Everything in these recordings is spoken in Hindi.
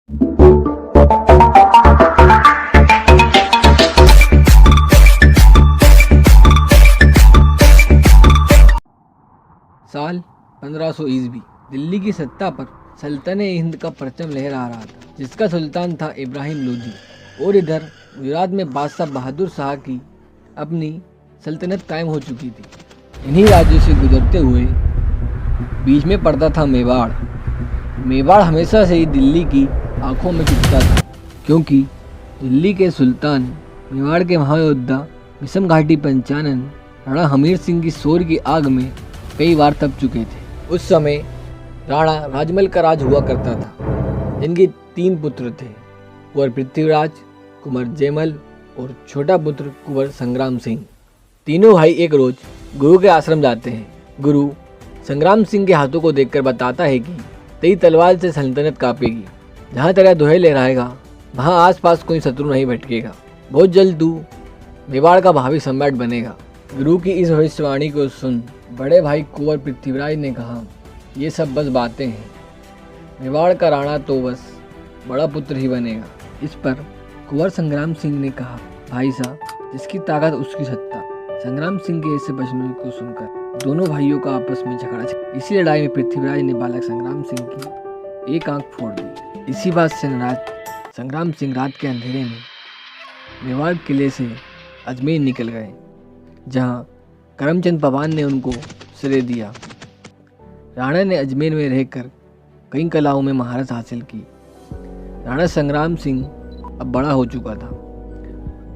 साल 1500 ईस्वी दिल्ली की सत्ता पर सल्तनत हिंद का परचम लहरा रहा था, जिसका सुल्तान था इब्राहिम लोदी। और इधर गुजरात में बादशाह बहादुर शाह की अपनी सल्तनत कायम हो चुकी थी। इन्हीं राज्यों से गुजरते हुए बीच में पड़ता था मेवाड़। मेवाड़ हमेशा से ही दिल्ली की आंखों में चुभता था, क्योंकि दिल्ली के सुल्तान मेवाड़ के महायोद्धा विषम घाटी पंचानन राणा हमीर सिंह की शौर्य की आग में कई बार तप चुके थे। उस समय राणा राजमल का राज हुआ करता था, जिनके 3 पुत्र थे, कुंवर पृथ्वीराज, कुंवर जयमल और छोटा पुत्र कुंवर संग्राम सिंह। तीनों भाई एक रोज गुरु के आश्रम जाते हैं। गुरु संग्राम सिंह के हाथों को देखकर बताता है कि तेरी तलवार से सल्तनत कांपेगी। जहाँ तेरा दोहे लहराएगा वहाँ आसपास कोई शत्रु नहीं भटकेगा। बहुत जल्द तू मेवाड़ का भावी सम्राट बनेगा। गुरु की इस भविष्यवाणी को सुन बड़े भाई कुंवर पृथ्वीराज ने कहा, ये सब बस बातें हैं, मेवाड़ का राणा तो बस बड़ा पुत्र ही बनेगा। इस पर कुंवर संग्राम सिंह ने कहा, भाई साहब, जिसकी ताकत उसकी सत्ता। संग्राम सिंह के ऐसे वचनों को सुनकर दोनों भाइयों का आपस में झगड़ा छिड़ा। इसी लड़ाई में पृथ्वीराज ने बालक संग्राम सिंह की एक आंख फोड़ दी। इसी बात से नाराज संग्राम सिंह रात के अंधेरे में मेवाड़ किले से अजमेर निकल गए, जहाँ करमचंद पवान ने उनको श्रेय दिया। राणा ने अजमेर में रहकर कई कलाओं में महारत हासिल की। राणा संग्राम सिंह अब बड़ा हो चुका था।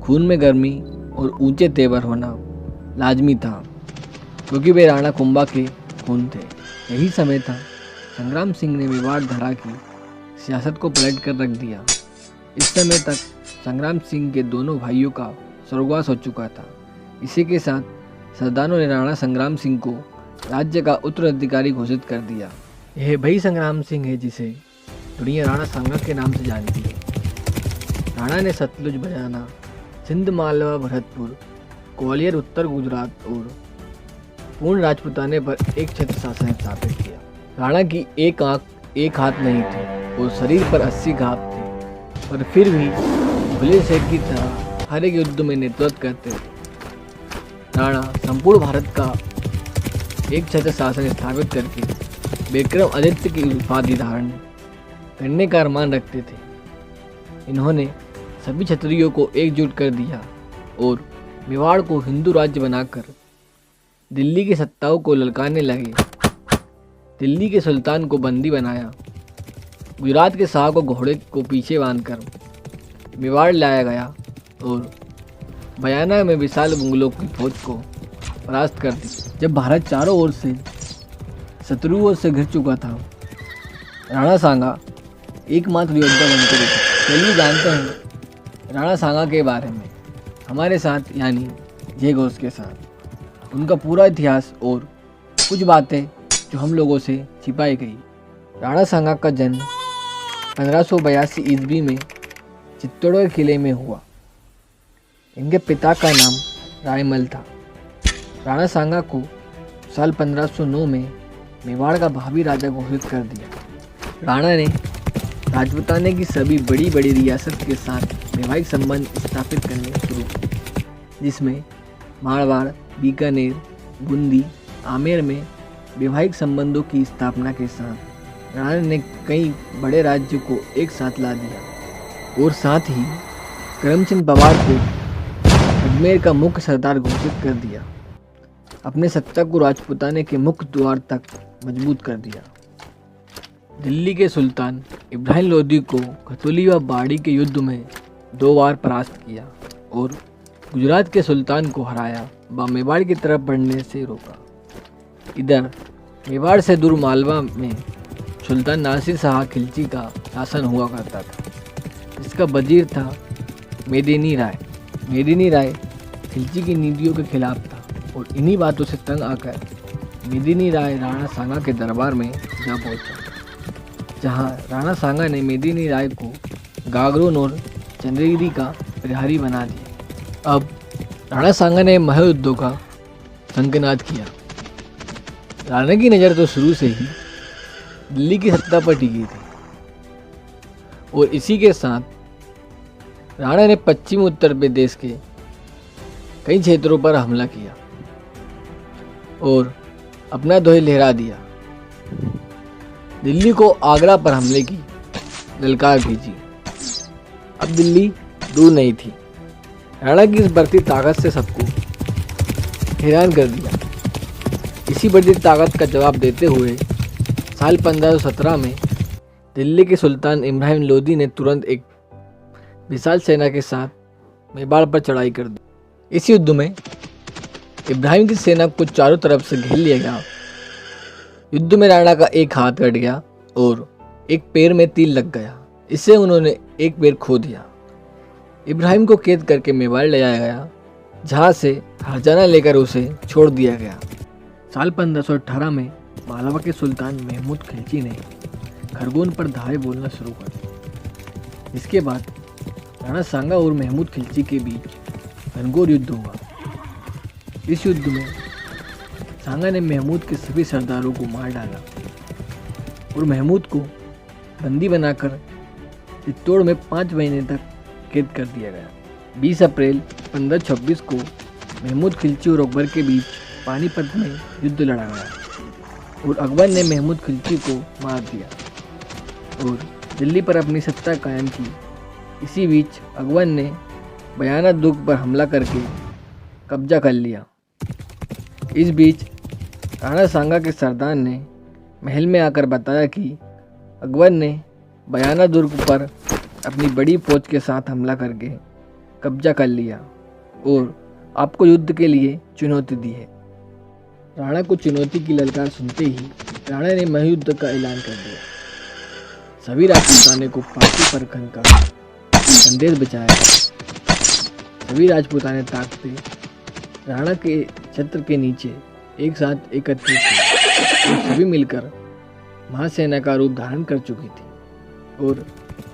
खून में गर्मी और ऊंचे तेवर होना लाजमी था, क्योंकि वे राणा कुंभा के खून थे। यही समय था संग्राम सिंह ने मेवाड़ धरा की सियासत को पलट कर रख दिया। इस समय तक संग्राम सिंह के दोनों भाइयों का स्वर्गवास हो चुका था। इसी के साथ सरदारों ने राणा संग्राम सिंह को राज्य का उत्तराधिकारी घोषित कर दिया। यह वही संग्राम सिंह है जिसे दुनिया राणा सांगा के नाम से जानती है। राणा ने सतलुज, बयाना, सिंध, मालवा, भरतपुर, ग्वालियर, उत्तर गुजरात और पूर्ण राजपुताने पर एक छत्र शासन स्थापित किया। राणा की एक आंख, एक हाथ नहीं थी और शरीर पर 80 घाव थे, पर फिर भी खुले शेर की तरह हर एक युद्ध में नेतृत्व करते थे। राणा संपूर्ण भारत का एक छत्र शासन स्थापित करके विक्रम आदित्य की उपाधि धारण करने का अरमान रखते थे। इन्होंने सभी क्षत्रियों को एकजुट कर दिया और मेवाड़ को हिंदू राज्य बनाकर दिल्ली की सत्ताओं को ललकारने लगे। दिल्ली के सुल्तान को बंदी बनाया। गुजरात के शाह को घोड़े को पीछे बांधकर मेवाड़ लाया गया और बयाना में विशाल मुगलों की फौज को परास्त कर दी। जब भारत चारों ओर से शत्रुओं से घिर चुका था, राणा सांगा एकमात्र योद्धा बनकर उठा। चलिए जानते हैं राणा सांगा के बारे में हमारे साथ, यानी जय घोष के साथ, उनका पूरा इतिहास और कुछ बातें जो हम लोगों से छिपाई गई। राणा सांगा का जन्म 1582 ईस्वी में चित्तौड़ के किले में हुआ। इनके पिता का नाम रायमल था। राणा सांगा को साल 1509 में मेवाड़ का भावी राजा घोषित कर दिया। राणा ने राजपुताने की सभी बड़ी बड़ी रियासत के साथ वैवाहिक संबंध स्थापित करने शुरू किए, जिसमें मारवाड़, बीकानेर, बूंदी, आमेर में वैवाहिक संबंधों की स्थापना के साथ राणा ने कई बड़े राज्यों को एक साथ ला दिया और साथ ही करमचंद पवार को अजमेर का मुख्य सरदार घोषित कर दिया। अपने सत्ता को राजपुताने के मुख्य द्वार तक मजबूत कर दिया। दिल्ली के सुल्तान इब्राहिम लोदी को खतौली व बाड़ी के युद्ध में 2 बार परास्त किया और गुजरात के सुल्तान को हराया व मेवाड़ की तरफ बढ़ने से रोका। इधर मेवाड़ से दूर मालवा में सुल्तान नासिर शाह खिलजी का शासन हुआ करता था। इसका वजीर था मेदिनी राय। मेदिनी राय खिलजी की नीतियों के खिलाफ था और इन्हीं बातों से तंग आकर मेदिनी राय राणा सांगा के दरबार में जा पहुंचा, जहां राणा सांगा ने मेदिनी राय को गागरोन और चंद्रगिरी का प्रहरी बना दिया। अब राणा सांगा ने महायुद्धों का संकनाद किया। राणा की नज़र तो शुरू से ही दिल्ली की सत्ता पर टिकी थी। और इसी के साथ राणा ने पश्चिमी उत्तर प्रदेश के कई क्षेत्रों पर हमला किया और अपना ध्वज लहरा दिया। दिल्ली को आगरा पर हमले की ललकार भेजी। अब दिल्ली दूर नहीं थी। राणा की इस बढ़ती ताकत से सबको हैरान कर दिया। इसी बढ़ती ताकत का जवाब देते हुए साल 1517 में दिल्ली के सुल्तान इब्राहिम लोदी ने तुरंत एक विशाल सेना के साथ मेवाड़ पर चढ़ाई कर दी। इस युद्ध में इब्राहिम की सेना को चारों तरफ से घेर लिया गया। युद्ध में राणा का एक हाथ कट गया और एक पैर में तीर लग गया। इससे उन्होंने एक पैर खो दिया। इब्राहिम को कैद करके मेवाड़ ले जाया गया, जहाँ से हरजाना लेकर उसे छोड़ दिया गया। साल 1518 में मालवा के सुल्तान महमूद खिलजी ने खरगोन पर धावे बोलना शुरू कर दिया। इसके बाद राणा सांगा और महमूद खिलजी के बीच घनघोर युद्ध हुआ। इस युद्ध में सांगा ने महमूद के सभी सरदारों को मार डाला और महमूद को बंदी बनाकर चित्तौड़ में 5 महीने तक कैद कर दिया गया। 20 अप्रैल 1526 को महमूद खिलजी और अकबर के बीच पानीपत में युद्ध लड़ा गया और अकबर ने महमूद खिलजी को मार दिया और दिल्ली पर अपनी सत्ता कायम की। इसी बीच अकबर ने बयाना दुर्ग पर हमला करके कब्जा कर लिया। इस बीच राणा सांगा के सरदार ने महल में आकर बताया कि अकबर ने बयाना दुर्ग पर अपनी बड़ी फौज के साथ हमला करके कब्जा कर लिया और आपको युद्ध के लिए चुनौती दी है। राणा को चुनौती की ललकार सुनते ही राणा ने महायुद्ध का ऐलान कर दिया। सभी राजपूताने को फांसी पर खनका संदेश बचाया। सभी राजपूताने ताकते राणा के छत्र के नीचे एक साथ एकत्रित हुई और सभी मिलकर महासेना का रूप धारण कर चुकी थी और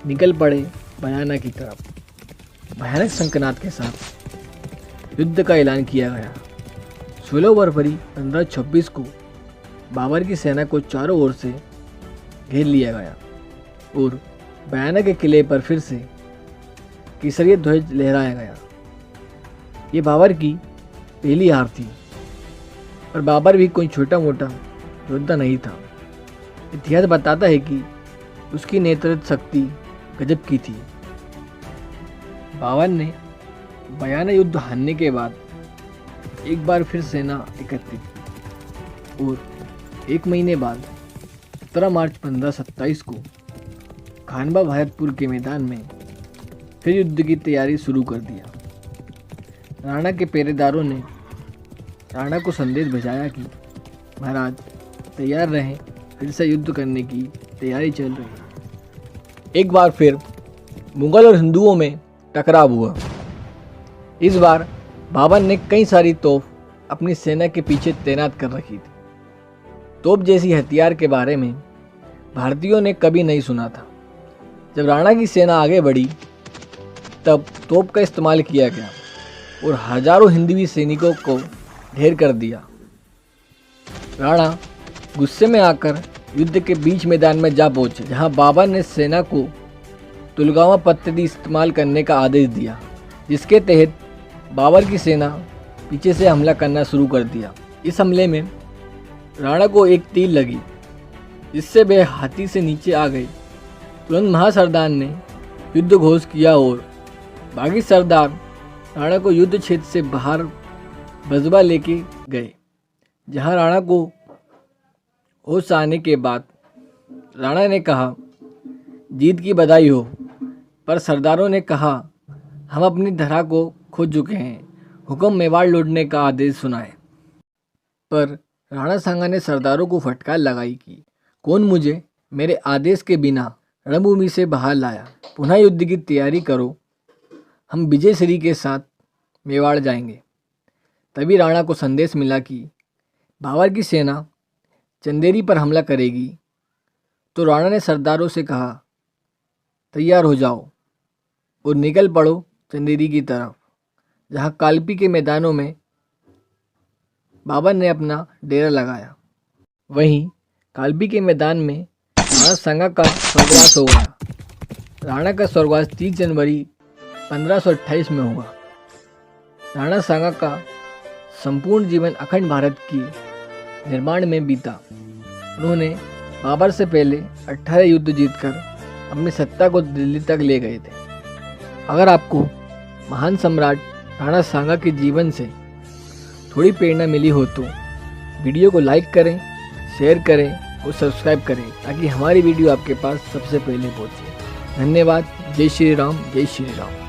निकल पड़े बयाना की तरफ। भयानक शंखनाद के साथ युद्ध का ऐलान किया गया। 16 फरवरी 1526 को बाबर की सेना को चारों ओर से घेर लिया गया और बयाना के किले पर फिर से केसरिया ध्वज लहराया गया। ये बाबर की पहली हार थी, पर बाबर भी कोई छोटा मोटा योद्धा नहीं था। इतिहास बताता है कि उसकी नेतृत्व शक्ति गजब की थी। बाबर ने बयाना युद्ध हारने के बाद एक बार फिर सेना एकत्रित की और 1 महीने बाद 17 मार्च 1527 को खानबा भरतपुर के मैदान में फिर युद्ध की तैयारी शुरू कर दिया। राणा के पहरेदारों ने राणा को संदेश भेजाया कि महाराज तैयार रहें, फिर से युद्ध करने की तैयारी चल रही है। एक बार फिर मुगल और हिंदुओं में टकराव हुआ। इस बार बाबर ने कई सारी तोप अपनी सेना के पीछे तैनात कर रखी थी। तोप जैसी हथियार के बारे में भारतीयों ने कभी नहीं सुना था। जब राणा की सेना आगे बढ़ी तब तोप का इस्तेमाल किया गया और हजारों हिंदवी सैनिकों को ढेर कर दिया। राणा गुस्से में आकर युद्ध के बीच मैदान में जा पहुंचे, जहां बाबर ने सेना को तुलगामा पद्धति इस्तेमाल करने का आदेश दिया, जिसके तहत बाबर की सेना पीछे से हमला करना शुरू कर दिया। इस हमले में राणा को एक तीर लगी, जिससे वे हाथी से नीचे आ गए। तुरंत महासरदार ने युद्ध घोषित किया और बाकी सरदार राणा को युद्ध क्षेत्र से बाहर बजबा लेके गए, जहां राणा को होश आने के बाद राणा ने कहा, जीत की बधाई हो, पर सरदारों ने कहा, हम अपनी धरा को खो चुके हैं, हुक्म मेवाड़ लौटने का आदेश सुनाए। पर राणा सांगा ने सरदारों को फटकार लगाई कि कौन मुझे मेरे आदेश के बिना रणभूमि से बाहर लाया। पुनः युद्ध की तैयारी करो, हम विजय श्री के साथ मेवाड़ जाएंगे। तभी राणा को संदेश मिला कि बाबर की सेना चंदेरी पर हमला करेगी। तो राणा ने सरदारों से कहा, तैयार हो जाओ और निकल पड़ो चंदेरी की तरफ, जहां कालपी के मैदानों में बाबर ने अपना डेरा लगाया। वहीं कालपी के मैदान में राणा सांगा का स्वर्गवास हो गया। राणा का स्वर्गवास 30 जनवरी 1528 में हुआ। राणा सांगा का संपूर्ण जीवन अखंड भारत के निर्माण में बीता। उन्होंने बाबर से पहले 18 युद्ध जीतकर अपनी सत्ता को दिल्ली तक ले गए थे। अगर आपको महान सम्राट राणा सांगा के जीवन से थोड़ी प्रेरणा मिली हो तो वीडियो को लाइक करें, शेयर करें और सब्सक्राइब करें ताकि हमारी वीडियो आपके पास सबसे पहले पहुंचे। धन्यवाद। जय श्री राम, जय श्री राम।